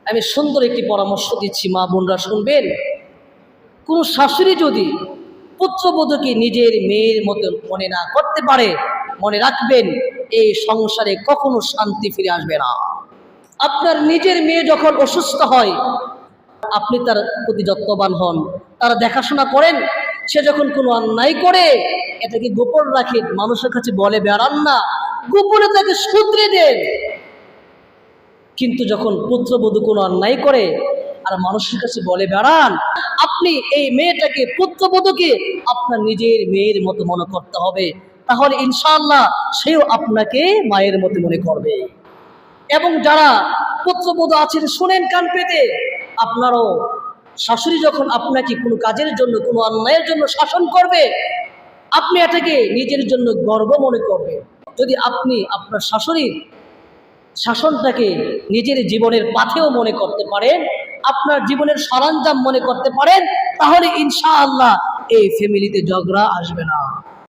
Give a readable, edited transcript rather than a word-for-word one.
আমি সুন্দর একটি পরামর্শ দিচ্ছি, মা বোনরা শুনবেন। কোনো শাশুড়ি যদি পুত্রবধূকে নিজের মেয়ের মতো মনে না করতে পারে, মনে রাখবেন এই সংসারে কখনো শান্তি ফিরে আসবে না। আপনার নিজের মেয়ে যখন অসুস্থ হয়, আপনি তার প্রতি যত্নবান হন, তার দেখাশোনা করেন। সে যখন কোনো অন্যায় করে এটাকে গোপন রাখেন, মানুষের কাছে বলে বেড়ান না, গোপনে তাকে শুধরে দেন। কিন্তু যখন পুত্রবধূ কোনো অন্যায় করে আর মানুষের কাছে বলে বেড়ান, আপনি এই মেয়েটাকে, পুত্রবধূকে আপনার নিজের মেয়ের মতো মনে করতে হবে। তাহলে ইনশাআল্লাহ সেও আপনাকে মায়ের মতো মনে করবে। এবং যারা পুত্রবধূ আছেন, শুনেন কান পেতে, আপনারও শাশুড়ি যখন আপনাকে কোনো কাজের জন্য, কোনো অন্যায়ের জন্য শাসন করবে, আপনি এটাকে নিজের জন্য গর্ব মনে করবেন। যদি আপনি আপনার শাশুড়ির শাসনটাকে নিজের জীবনের পাথেও মনে করতে পারেন, আপনার জীবনের সরঞ্জাম মনে করতে পারেন, তাহলে ইনশাআল্লাহ এই ফ্যামিলিতে ঝগড়া আসবে না।